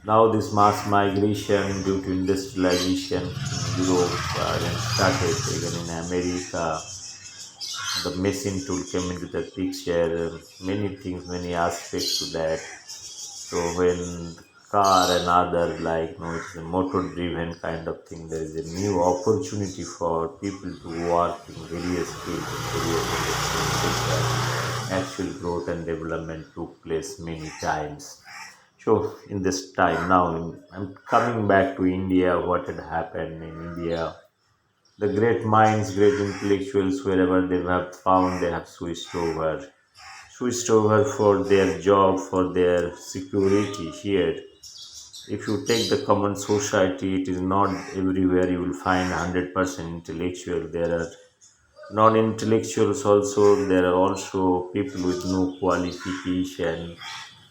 Now this mass migration due to industrialization in Europe then started. Even in America, the machine tool came into the picture. Many things, many aspects to that. So when the car and other it's a motor driven kind of thing, there is a new opportunity for people to work in various fields, in various industrial sectors. Actual growth and development took place many times. So in this time now, I'm coming back to India. What had happened in India? The great minds, great intellectuals, wherever they have found, they have switched over for their job, for their security here. If you take the common society, it is not everywhere you will find 100% intellectual. There are non-intellectuals also. There are also people with no qualification.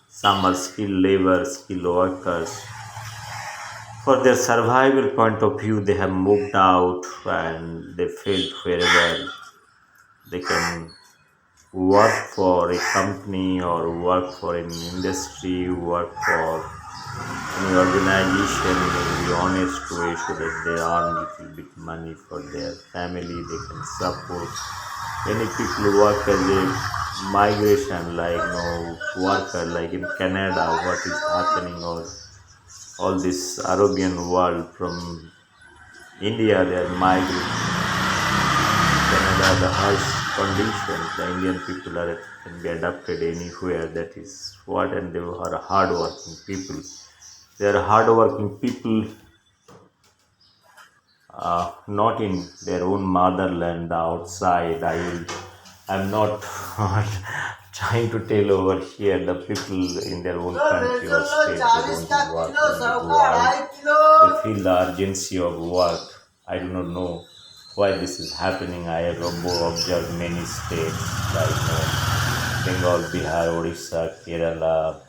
Some are skilled labor, skilled workers. For their survival point of view, they have moved out and they felt wherever they can work for a company or work for an industry, work for any organization in a very honest way so that they earn little bit money for their family, they can support. Many people work as a migration, worker, like in Canada, what is happening, or all this Arabian world from India, they are migrating to Canada. The harsh conditions, the Indian people can be adapted anywhere. That is what, and they are hardworking people. They are hardworking people, not in their own motherland, outside. I'm not trying to tell over here the people in their own country or state, they don't work. When they go out, they feel the urgency of work. I do not know why this is happening. I have observed many states like Bengal, Bihar, Odisha, Kerala,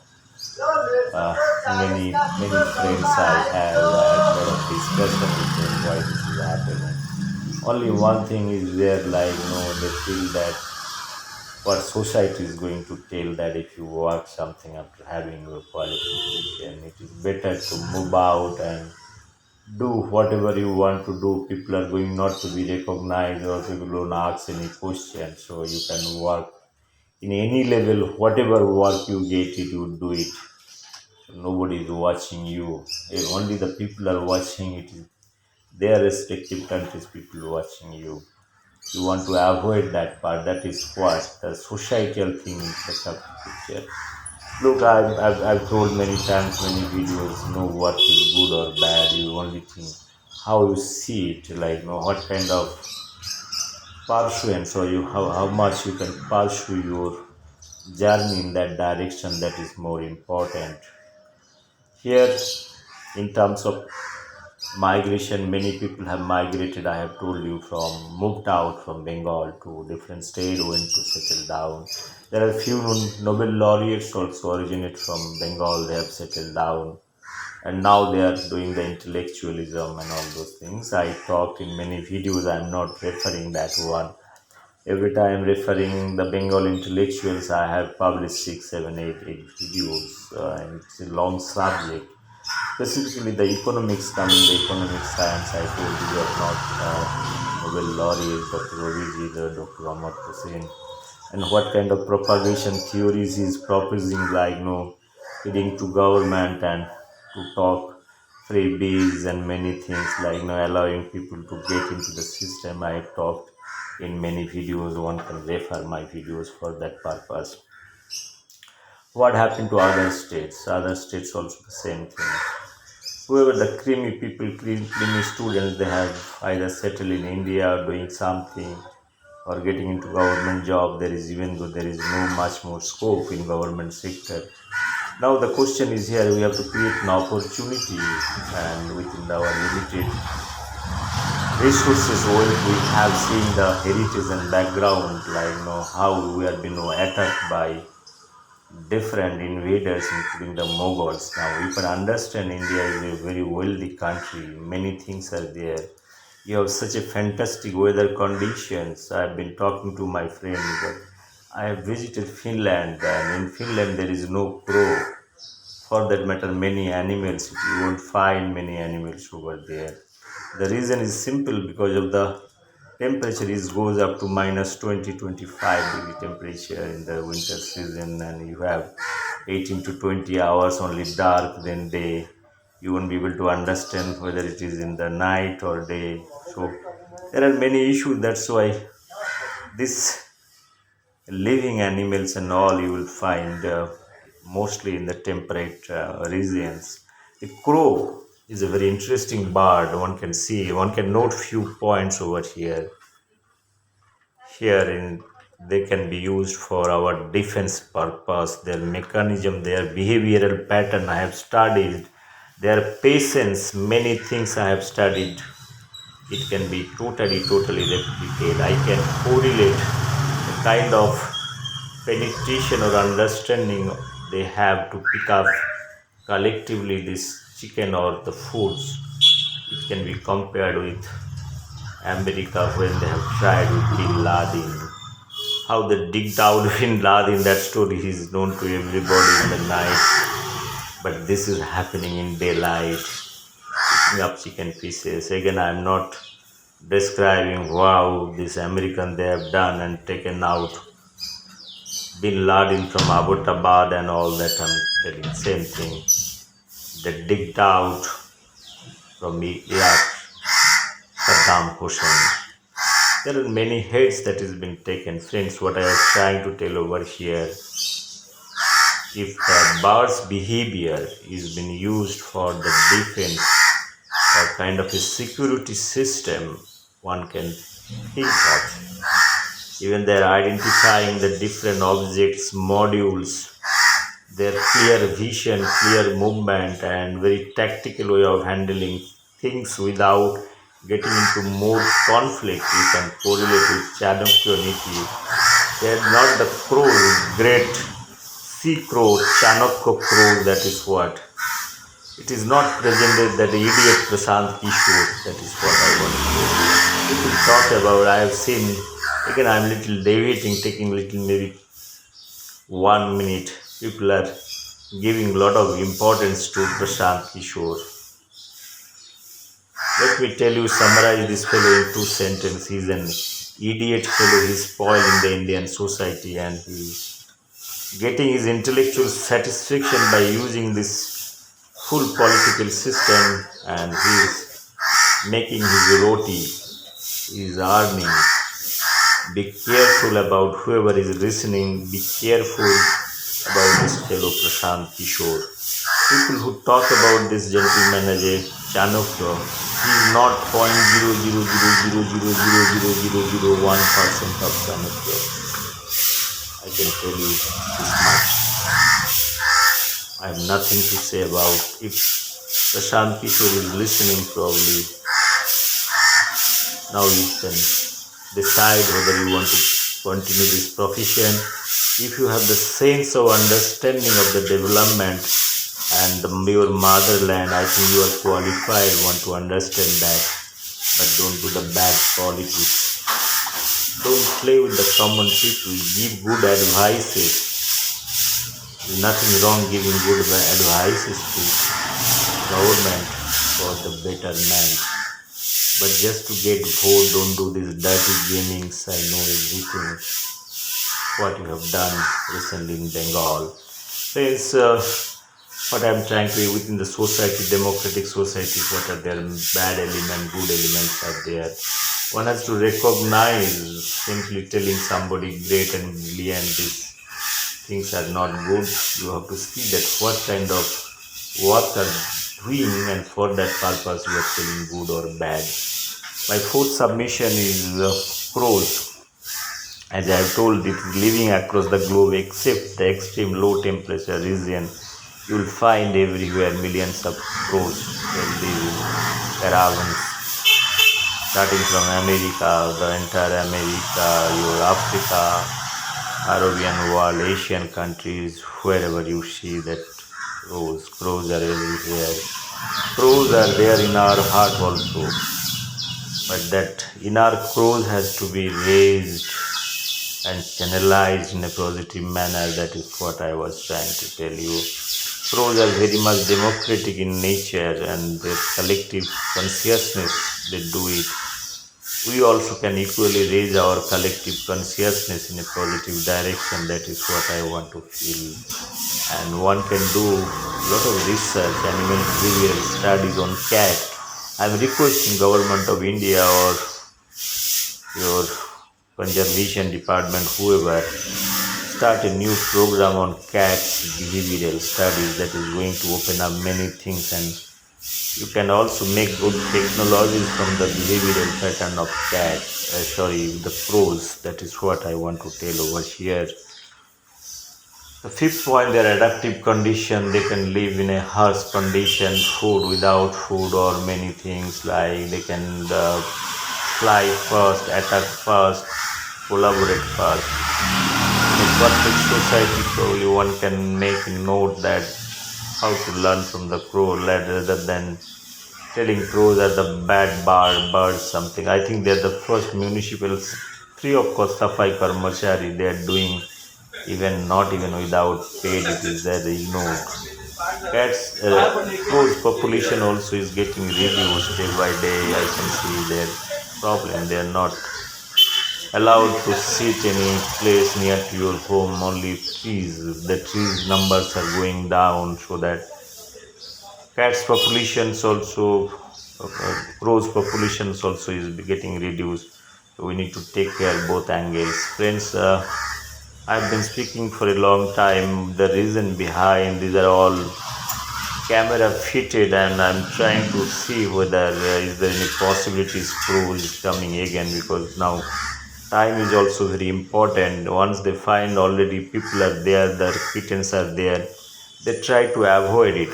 many friends I have. I had a lot of discussion with them why this is happening. Only one thing is there, they feel that what society is going to tell, that if you work something after having your qualification, it is better to move out and do whatever you want to do. People are going not to be recognized, or people don't ask any questions, so you can work in any level. Whatever work you get it, you do it. So nobody is watching you. Only the people are watching it. Their respective countries, people watching you. You want to avoid that part. That is what the societal thing is the picture. Look, I've told many times, many videos, no work is good or bad. You only think how you see it, what kind of pursuance, or how much you can pursue your journey in that direction, that is more important. Here, in terms of migration, many people have migrated. I have told you, from moved out from Bengal to different state, went to settle down. There are few Nobel laureates also originate from Bengal. They have settled down, and now they are doing the intellectualism and all those things. I talked in many videos. I am not referring that one. Every time referring the Bengal intellectuals, I have published six, seven, eight videos, and it's a long subject. Specifically, the economics, coming the economic science, I told you are not Nobel laureate, Dr. Raviji, the Dr. Amar Hussain, and what kind of propagation theories he is proposing, leading to government and to talk freebies and many things, allowing people to get into the system. I talked in many videos. One can refer my videos for that purpose. What happened to other states? Other states also the same thing. Whoever the creamy people, creamy students, they have either settled in India or doing something or getting into government job. There is, even though there is no much more scope in government sector. Now the question is here, we have to create an opportunity, and within our limited resources, when we have seen the heritage and background, how we have been attacked by different invaders, including the Mughals. Now, you can understand India is a very wealthy country. Many things are there. You have such a fantastic weather conditions. I've been talking to my friend that I have visited Finland, and in Finland there is no crow for that matter, many animals. You won't find many animals over there. The reason is simple because of the temperature is goes up to minus 20 25 degree temperature in the winter season, and you have 18 to 20 hours only dark then day. You won't be able to understand whether it is in the night or day. So there are many issues. That's why this living animals and all you will find mostly in the temperate regions. The crow is a very interesting bird. One can see, one can note few points over here. Here in they can be used for our defense purpose. Their mechanism, their behavioral pattern I have studied. Their patience, many things I have studied. It can be totally replicated. I can correlate the kind of penetration or understanding they have to pick up collectively this chicken or the foods. It can be compared with America when they have tried with Bin Laden. How they digged out Bin Laden, that story is known to everybody in the night. But this is happening in daylight, picking up chicken pieces. Again, I am not describing wow, this American they have done and taken out Bin Laden from Abbottabad and all that. I'm telling same thing. They digged out from Iraq, Saddam Hussein. There are many heads that has been taken. Friends, what I was trying to tell over here, if the bird's behavior is being used for the defense or kind of a security system, one can think of. Even they're identifying the different objects, modules, their clear vision, clear movement, and very tactical way of handling things without getting into more conflict. You can correlate with Chanukya Niti. They are not the crows, great sea crow, Chanukya crow, that is what. It is not presented that the idiot Prashant Kishore, that is what I want to people talk about. I have seen, again I am little deviating, taking little maybe 1 minute. People are giving a lot of importance to Prashant Kishore. Let me tell you, summarize this fellow in 2 sentences. He's an idiot fellow. He's spoiling the Indian society and he's getting his intellectual satisfaction by using this full political system, and he's making his roti. He's earning. Be careful about whoever is listening. Be careful about this fellow Prashant Kishore. People who talk about this gentleman as a Chanukya, he is not 0.000000001% of Chanukya. I can tell you this much. I have nothing to say about if Prashant Kishore is listening probably. Now you can decide whether you want to continue this profession. If you have the sense of understanding of the development and your motherland, I think you are qualified, want to understand that. But don't do the bad politics. Don't play with the common people. Give good advices. There's nothing wrong giving good advices to government for the betterment. But just to get vote, don't do this dirty gamings. I know everything what you have done recently in Bengal. Friends, what I'm trying to do within the society, democratic society, what are their bad elements, good elements are there. One has to recognize. Simply telling somebody great and brilliant, these things are not good. You have to see that what kind of work are doing, and for that purpose you are telling good or bad. My fourth submission is crows. As I have told, it is living across the globe except the extreme low temperature region. You will find everywhere millions of crows that live in caravans, starting from America, the entire America, your Africa, Arabian world, Asian countries, wherever you see that crows are everywhere. Crows are there in our heart also, but that inner crows has to be raised and channelized in a positive manner. That is what I was trying to tell you. crows are very much democratic in nature and their collective consciousness they do it. We also can equally raise our collective consciousness in a positive direction. That is what I want to feel. And one can do a lot of research, animal behavioral studies on cat. I'm requesting government of India or your conservation department, whoever, start a new program on cats behavioral studies that is going to open up many things, and you can also make good technologies from the behavioral pattern of cat. Sorry, the crows. That is what I want to tell over here. The fifth point, their adaptive condition, they can live in a harsh condition, food without food, or many things like they can fly first, attack first, collaborate first. In a perfect society, probably one can make a note that how to learn from the crow rather than telling crows are the bad birds something. I think they're the first municipal free of cost safai karmachari. They are doing even not even without paid. It is there ignored. Cats, crows population also is getting reduced day by day. I can see their problem. They are not allowed to sit any place near to your home. Only trees. The trees numbers are going down, so that cats populations also, crows populations also is getting reduced. So we need to take care both angles, friends. I've been speaking for a long time. The reason behind these are all camera fitted, and I'm trying to see whether is there any possibilities crew is coming again, because now time is also very important. Once they find already people are there, the kittens are there, they try to avoid it.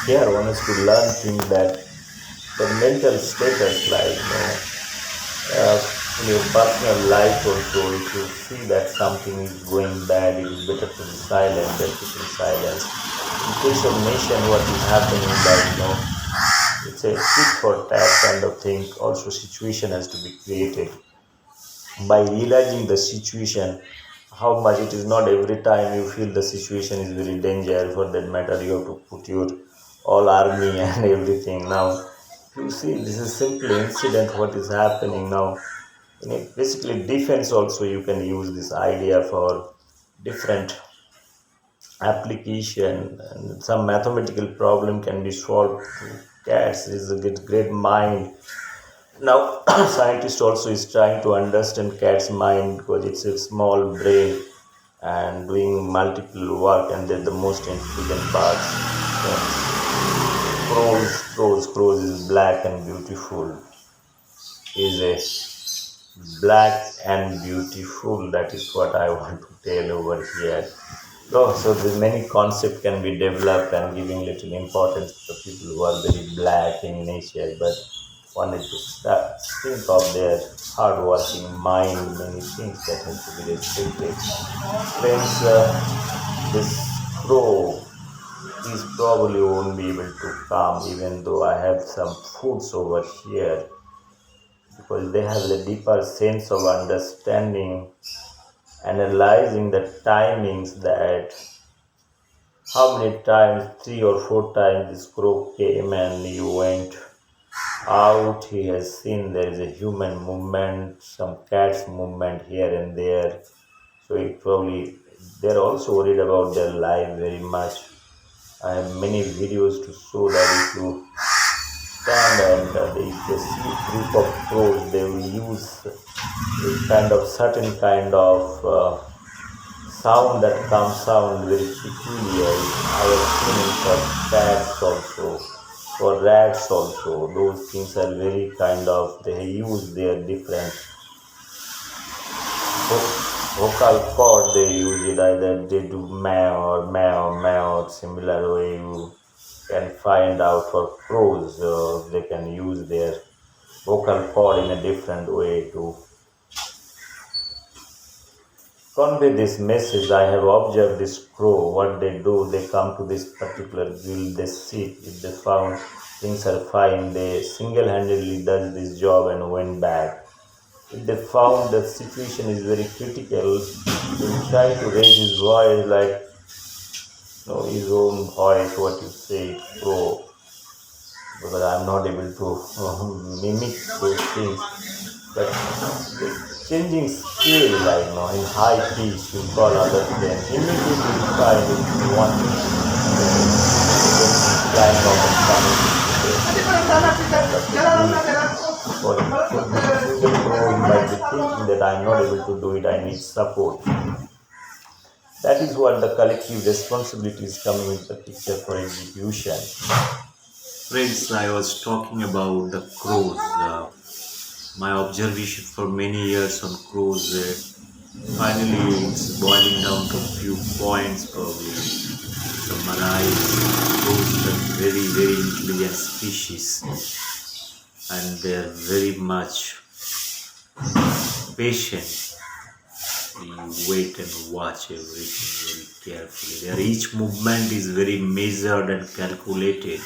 Here one is to learn things that the mental status, like in your personal life also, if you see that something is going bad, it is better to be silent than to be silent. In case of nation, what is happening that it's a tit for tat kind of thing. Also, situation has to be created by realizing the situation. How much it is not every time you feel the situation is very dangerous. For that matter, you have to put your all army and everything. Now, you see, this is simply incident. What is happening now? Basically, defense also you can use this idea for different application, and some mathematical problem can be solved through cats. This is a great mind. Now, scientist also is trying to understand cat's mind because it's a small brain and doing multiple work, and they're the most intelligent parts. Crows is black and beautiful. Is a black and beautiful. That is what I want to tell over here. So the many concept can be developed and giving little importance to the people who are very black in nature, but wanted to think of their hard-working mind, many things that have to be respected. Friends, this crow is probably won't be able to come, even though I have some foods over here, because they have a deeper sense of understanding, analyzing the timings, that how many times, 3 or 4 times this crow came and you went out. He has seen there is a human movement, some cat's movement here and there. So it probably, they're also worried about their life very much. I have many videos to show that if you stand and if they see a group of crows, they will use a kind of certain kind of sound that comes sound very peculiar. I have seen it for cats also, for rats also. Those things are very kind of, they use their different vocal cord, they use it, either they do meow or meow meow. Similar way you can find out for crows, they can use their vocal cord in a different way to convey this message. I have observed this crow, what they do, they come to this particular guild, they sit, if they found things are fine, they single-handedly does this job and went back. If they found the situation is very critical, they will try to raise his voice like know his own voice, what you say, crow, because I'm not able to mimic those things. But the changing scale, like in high pitch, you call other then immediately you find if you want to climb up and come in for a single pro, you might be thinking that I'm not able to do it, I need support. That is what the collective responsibility is coming into the picture for execution. Friends, I was talking about the crows. My observation for many years on crows. Finally, it's boiling down to a few points probably. Summarize, crows are very, very intelligent species, and they're very much patient. You wait and watch everything very carefully. Their each movement is very measured and calculated.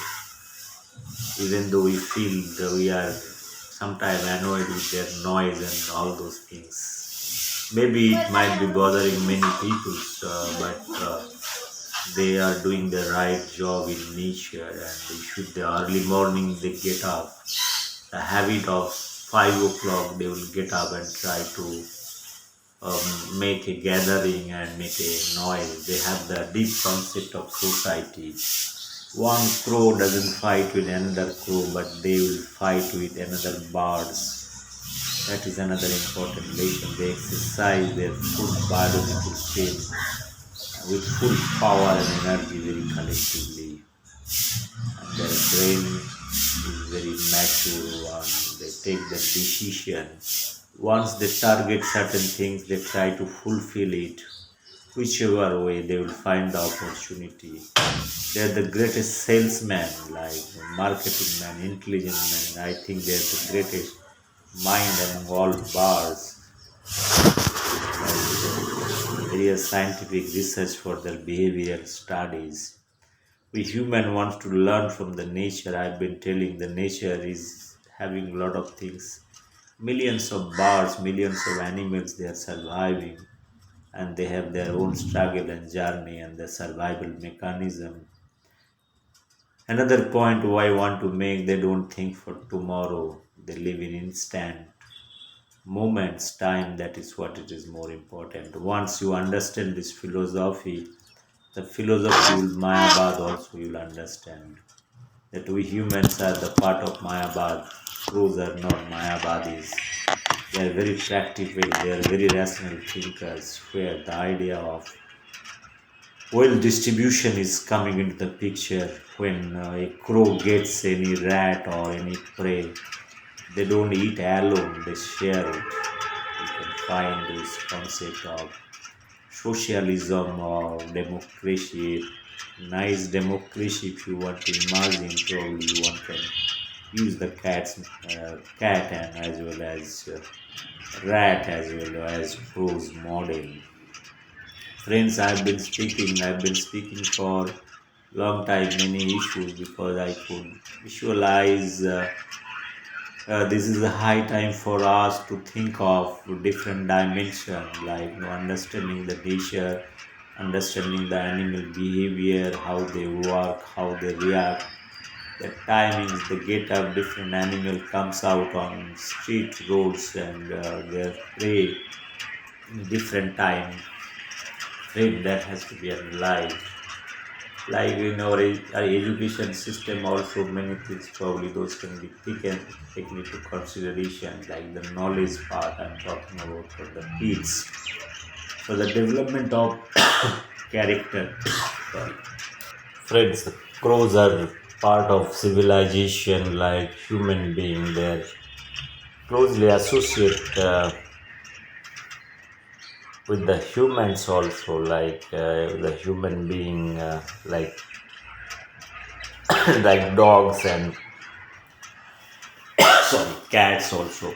Even though we feel that we are sometimes annoyed with their noise and all those things. Maybe it might be bothering many people, but they are doing the right job in nature, and they should the early morning they get up. The habit of 5 o'clock they will get up and try to make a gathering and make a noise. They have the deep concept of society. One crow doesn't fight with another crow, but they will fight with another birds. That is another important lesson. They exercise their full biological strength with full power and energy very collectively. And their brain is very mature and they take the decision. Once they target certain things, they try to fulfill it. Whichever way, they will find the opportunity. They're the greatest salesman, like marketing man, intelligent man. I think they're the greatest mind among all birds. There is scientific research for their behavioral studies. We human want to learn from the nature. I've been telling the nature is having a lot of things. Millions of birds, millions of animals, they are surviving and they have their own struggle and journey and the survival mechanism. Another point why I want to make, they don't think for tomorrow. They live in instant moments, time, that is what it is more important. Once you understand this philosophy, the philosophy will Mayabad also you'll understand. That we humans are the part of Mayabad. Crows are not Mayabadis. They are very practical, they are very rational thinkers, where the idea of well distribution is coming into the picture. When a crow gets any rat or any prey, they don't eat alone, they share it. You can find this concept of socialism or democracy. Nice democracy, if you want to imagine, probably one can use the cat and as well as rat as well as crow's model. Friends, I've been speaking for long time many issues because I could visualize this is a high time for us to think of different dimensions like understanding the nature, understanding the animal behavior, how they work, how they react, the timings, the get up, different animal comes out on street roads and their prey in different time frame that has to be analyzed. Like in our education system, also many things probably those can be taken into consideration, like the knowledge part I'm talking about for the kids, for the development of character. Sorry. Friends, crows are part of civilization like human being. They're closely associated with the humans also, like the human being, like like dogs and sorry cats also.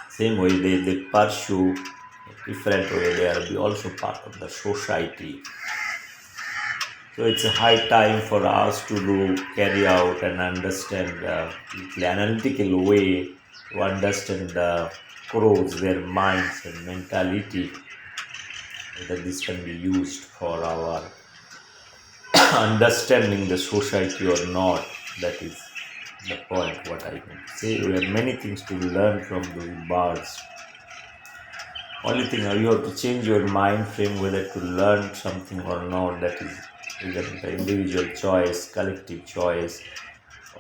Same way they pursue different way. They are also part of the society. So it's a high time for us to do carry out and understand the analytical way to understand the crows, their minds and mentality, that this can be used for our understanding the society or not. That is the point what I can say. We have many things to learn from those bars. Only thing you have to change your mind frame whether to learn something or not. That is either the individual choice, collective choice,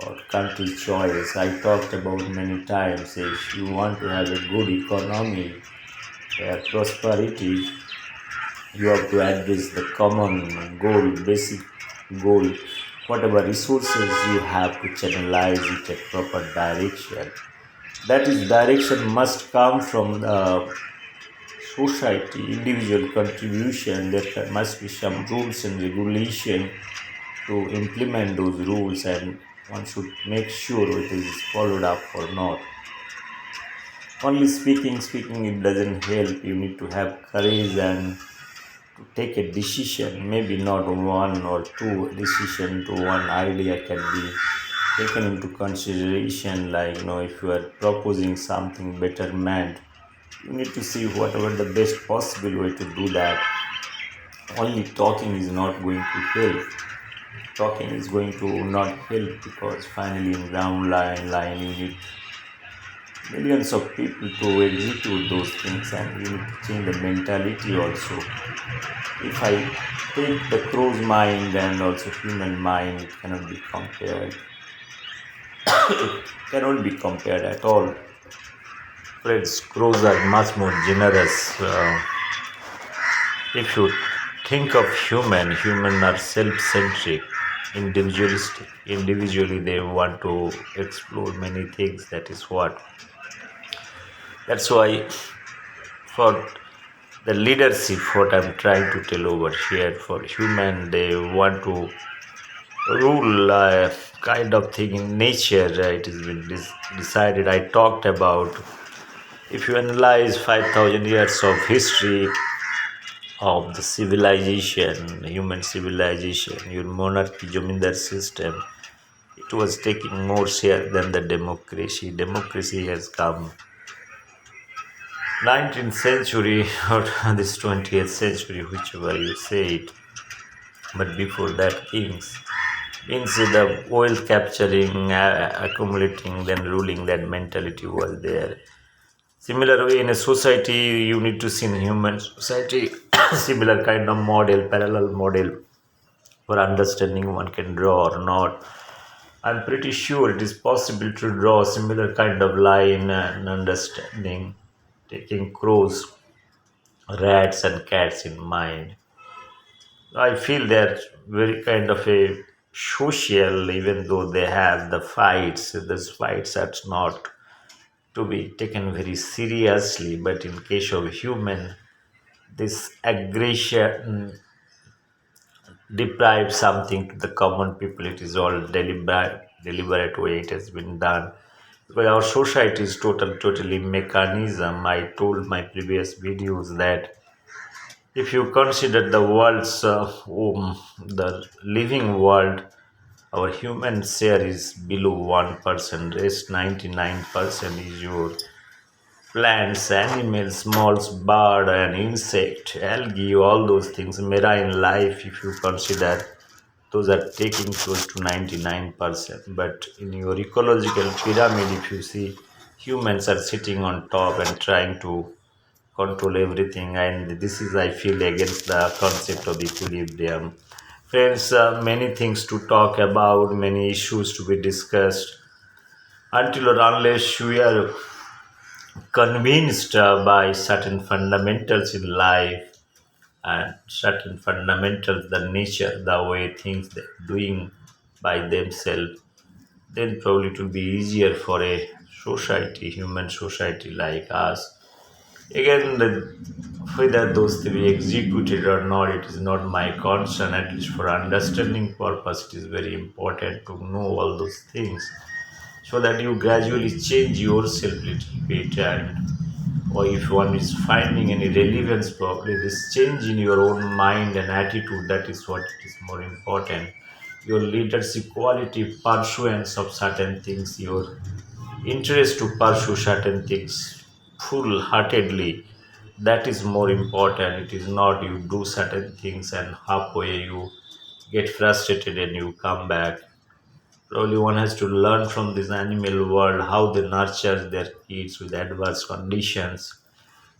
or country choice. I talked about many times, if you want to have a good economy, prosperity, you have to address the common goal, basic goal. Whatever resources you have to channelize it at proper direction. That is, direction must come from the society, individual contribution. There must be some rules and regulation to implement those rules, and one should make sure it is followed up or not. Only speaking, it doesn't help. You need to have courage and to take a decision. Maybe not one or two decision to one idea can be taken into consideration. Like, if you are proposing something betterment, you need to see whatever the best possible way to do that. Only talking is not going to help. Talking is going to not help, because finally in ground line you need millions of people to execute those things, and you need to change the mentality also. If I take the crow's mind and also human mind, it cannot be compared. It cannot be compared at all. Friends, crows are much more generous. If you think of human are self-centric, individualistic. Individually, they want to explore many things. That's why for the leadership, what I'm trying to tell over here, for human, they want to rule kind of thing in nature. It has been decided. I talked about, if you analyze 5,000 years of history of the civilization, human civilization, your monarchy, Jamindar system, it was taking more share than the democracy. Democracy has come 19th century or this 20th century, whichever you say it. But before that, kings means the wealth capturing, accumulating, then ruling, that mentality was there. Similar way in a society, you need to see in human society similar kind of model, parallel model for understanding one can draw or not. I'm pretty sure it is possible to draw similar kind of line and understanding, taking crows, rats, and cats in mind. I feel they're very kind of a social, even though they have the fights. Those fights are not to be taken very seriously, but in case of human, this aggression deprive something to the common people. It is all deliberate way it has been done, because our society is totally mechanism. I told my previous videos that if you consider the world's the living world, our human share is below 1%. Rest 99% is your plants, animals, small bird and insect, algae, all those things, marine life. If you consider, those are taking close to 99%. But in your ecological pyramid, if you see, humans are sitting on top and trying to control everything, and this is, I feel, against the concept of equilibrium. Friends, many things to talk about, many issues to be discussed. Until or unless we are convinced by certain fundamentals in life, and certain fundamentals, the nature, the way things they're doing by themselves, then probably it will be easier for a society, human society like us. Again, whether those to be executed or not, it is not my concern. At least for understanding purpose, it is very important to know all those things, so that you gradually change yourself a little bit. And or if one is finding any relevance, probably this change in your own mind and attitude, that is what is more important. Your leadership quality, pursuance of certain things, your interest to pursue certain things full heartedly, that is more important. It is not you do certain things and halfway you get frustrated and you come back. Probably one has to learn from this animal world how they nurture their kids with adverse conditions.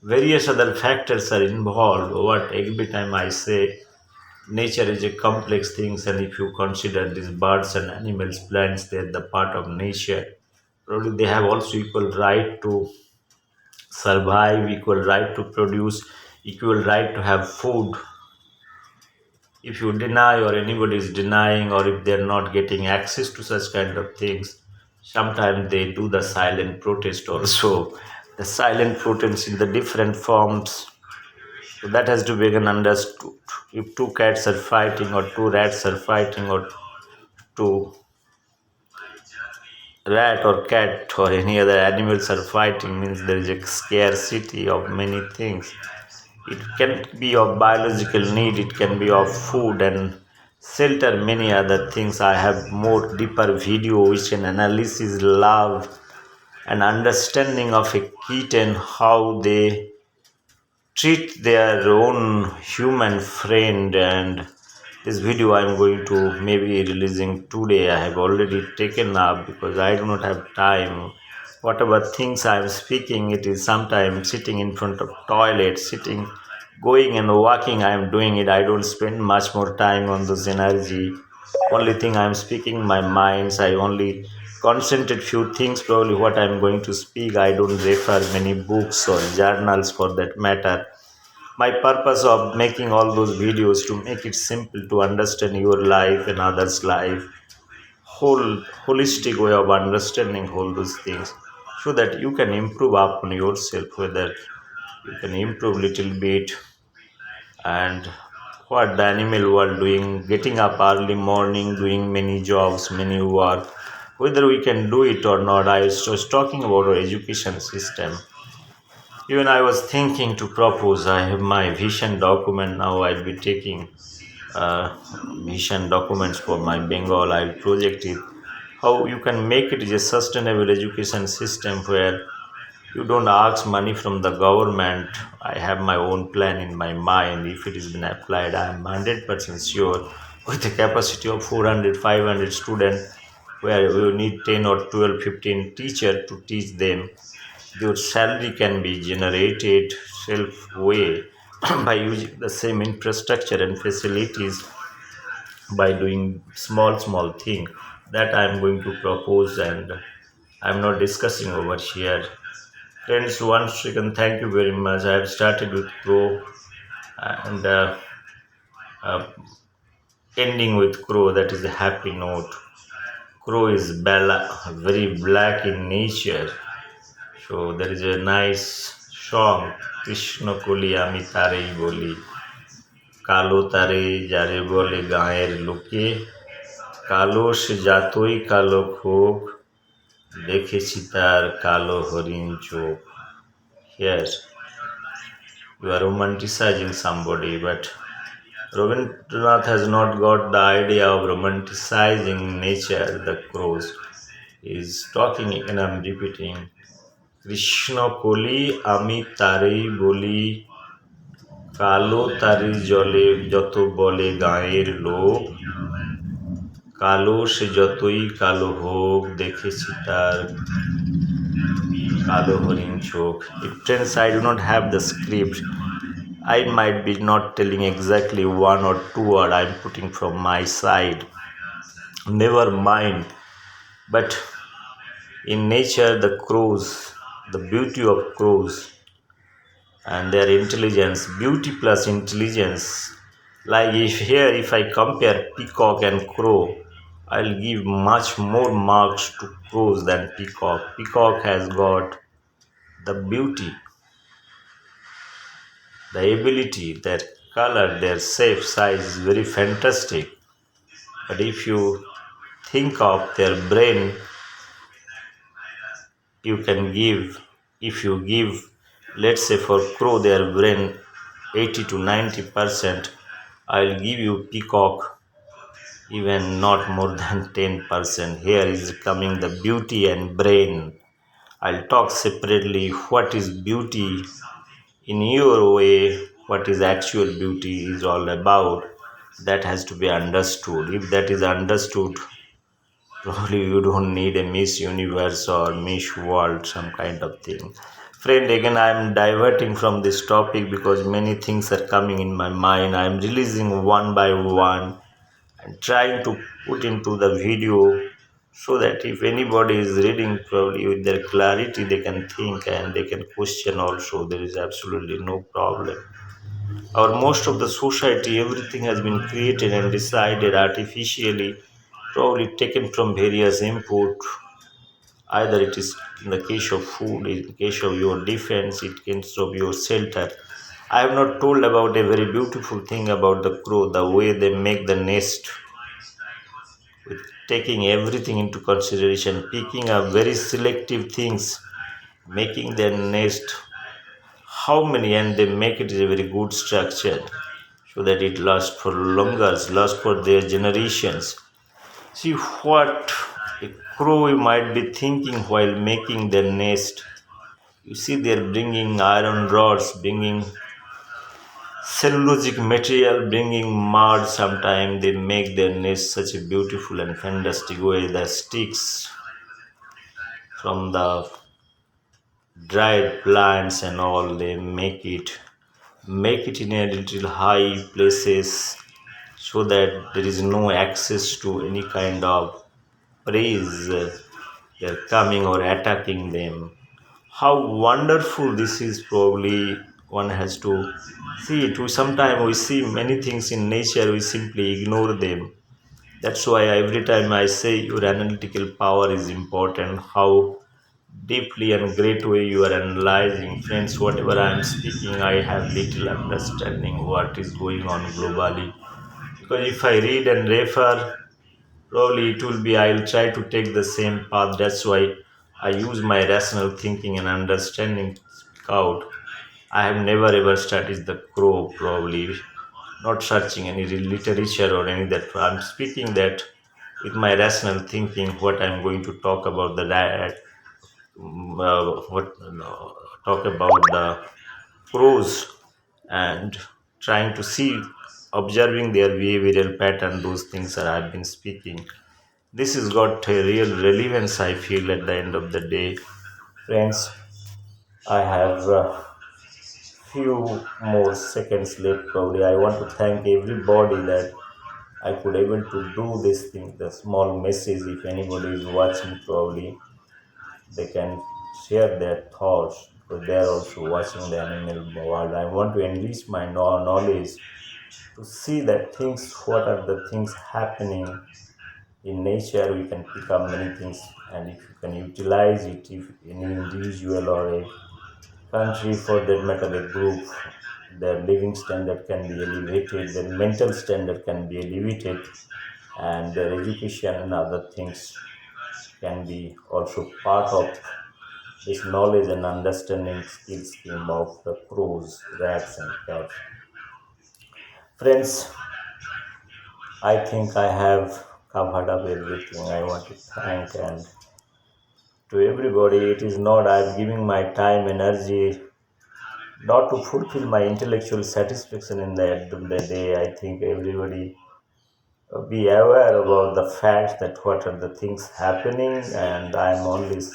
Various other factors are involved. What every time I say nature is a complex thing, and if you consider these birds and animals, plants, they're the part of nature. Probably they have also equal right to survive, equal right to produce, equal right to have food. If you deny or anybody is denying or if they're not getting access to such kind of things, sometimes they do the silent protest also. The silent protest in the different forms. So that has to be again understood. If two cats are fighting or two rats are fighting or two rat or cat or any other animals are fighting, means there is a scarcity of many things. It can be of biological need, it can be of food and shelter, many other things. I have more deeper video which can analysis love and understanding of a kitten, how they treat their own human friend. And this video I'm going to maybe releasing today. I have already taken up because I do not have time. Whatever things I'm speaking, it is sometimes sitting in front of toilet, sitting, going and walking, I am doing it. I don't spend much more time on this energy. Only thing I'm speaking my minds. I only concentrate few things. Probably what I'm going to speak, I don't refer many books or journals for that matter. My purpose of making all those videos to make it simple to understand your life and others life, whole holistic way of understanding all those things, so that you can improve upon yourself, whether you can improve little bit. And what the animal world doing, getting up early morning, doing many jobs, many work, whether we can do it or not. I was just talking about our education system. Even I was thinking to propose. I have my vision document now. I'll be taking uh, vision documents for my Bengal. I'll project it. How you can make it is a sustainable education system where you don't ask money from the government. I have my own plan in my mind. If it has been applied, I am 100% sure with a capacity of 400, 500 students, where we need 10 or 12, 15 teacher to teach them. Your salary can be generated self way by using the same infrastructure and facilities, by doing small thing that I am going to propose. And I'm not discussing over here. Friends, once again, thank you very much. I have started with Crow and uh, ending with Crow. That is a happy note. Crow is very black in nature. So there is a nice song, Krishna Koli Ami Tarei Boli, কালো তারে যারে বলে গাঁয়ের লোকে, কালো সে যতই কালো হোক, দেখেছি তার কালো হরিণ চোখ. Yes, you are romanticizing somebody, but Rabindranath has not got the idea of romanticizing nature. The crows is talking, and I'm repeating, Krishna Koli Ami Tarei Boli, কালো তারি জলে যত বলে গাঁয়ের লোক, কালো সে যতই কালো হোক, দেখেছি তার কালো হরিণ চোখ. If friends, I do not have the script. I might be not telling exactly one or two word I'm putting from my side. Never mind. But in nature, the crows, the beauty of crows and their intelligence, beauty plus intelligence. Like if I compare peacock and crow, I'll give much more marks to crows than peacock. Peacock has got the beauty, the ability, their color, their shape, size is very fantastic. But if you think of their brain, you can give, if you give, let's say for crow, their brain 80 to 90%, I'll give you peacock even not more than 10%. Here is coming the beauty and brain. I'll talk separately what is beauty in your way, what is actual beauty is all about. That has to be understood. If that is understood, probably you don't need a Miss Universe or Miss World, some kind of thing. Friend, again, I'm diverting from this topic because many things are coming in my mind. I'm releasing one by one and trying to put into the video so that if anybody is reading, probably with their clarity, they can think and they can question also. There is absolutely no problem. Our most of the society, everything has been created and decided artificially, probably taken from various input. Either it is in the case of food, in the case of your defense, in case of your shelter. I have not told about a very beautiful thing about the crow, the way they make the nest, with taking everything into consideration, picking up very selective things, making their nest. How many, and they make it a very good structure so that it lasts for longer, lasts for their generations. See what a crow might be thinking while making their nest. You see, they're bringing iron rods, bringing cellulosic material, bringing mud. Sometimes they make their nest such a beautiful and fantastic way. The sticks from the dried plants and all, they make it in a little high places so that there is no access to any kind of praise. They're coming or attacking them. How wonderful this is, probably one has to see it. Sometimes we see many things in nature, we simply ignore them. That's why every time I say your analytical power is important, how deeply and great way you are analyzing. Friends, whatever I am speaking, I have little understanding what is going on globally. Because if I read and refer, probably it will be I'll try to take the same path. That's why I use my rational thinking and understanding to speak out. I have never ever studied the crow, probably not searching any literature or any that. I'm speaking that with my rational thinking, what I'm going to talk about the what talk about the crows and trying to see, observing their behavioral pattern. Those things that I've been speaking. This has got a real relevance, I feel, at the end of the day. Friends, I have few more seconds left. Probably I want to thank everybody that I could able to do this thing, the small message. If anybody is watching, probably they can share their thoughts because they are also watching the animal world. I want to enrich my knowledge to see that things, what are the things happening in nature. We can pick up many things, and if you can utilize it, if any individual or a country, for that matter a group, their living standard can be elevated, their mental standard can be elevated, and their education and other things can be also part of this knowledge and understanding skill scheme of the crows, rats, and cats. Friends, I think I have covered up everything I want to thank. And to everybody, it is not I'm giving my time, energy, not to fulfill my intellectual satisfaction in the end of the day. I think everybody be aware about the fact that what are the things happening, and I'm only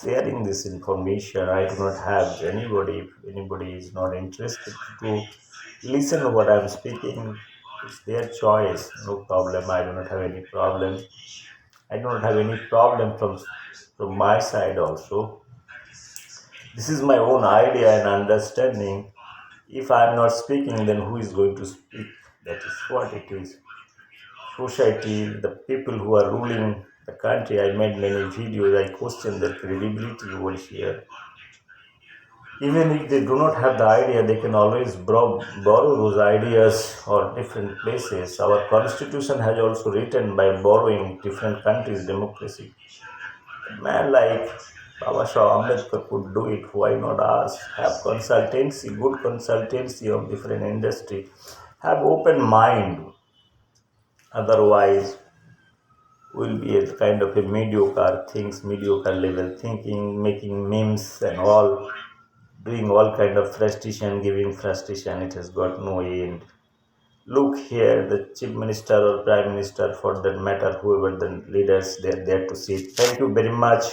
sharing this information. I do not have anybody. If anybody is not interested to listen to what I'm speaking, it's their choice. No problem. I do not have any problem. I do not have any problem from my side also. This is my own idea and understanding. If I'm not speaking, then who is going to speak? That is what it is. Society, the people who are ruling the country, I made many videos, I question their credibility over here. Even if they do not have the idea, they can always borrow those ideas or different places. Our constitution has also written by borrowing different countries' democracy. A man like Baba Shah Ambedkar could do it. Why not us? Have consultancy, good consultancy of different industry. Have open mind. Otherwise, will be a kind of a mediocre things, mediocre level thinking, making memes and all, doing all kind of frustration, giving frustration. It has got no end. look here, the chief minister or prime minister, for that matter, whoever the leaders, they are there to sit. Thank you very much.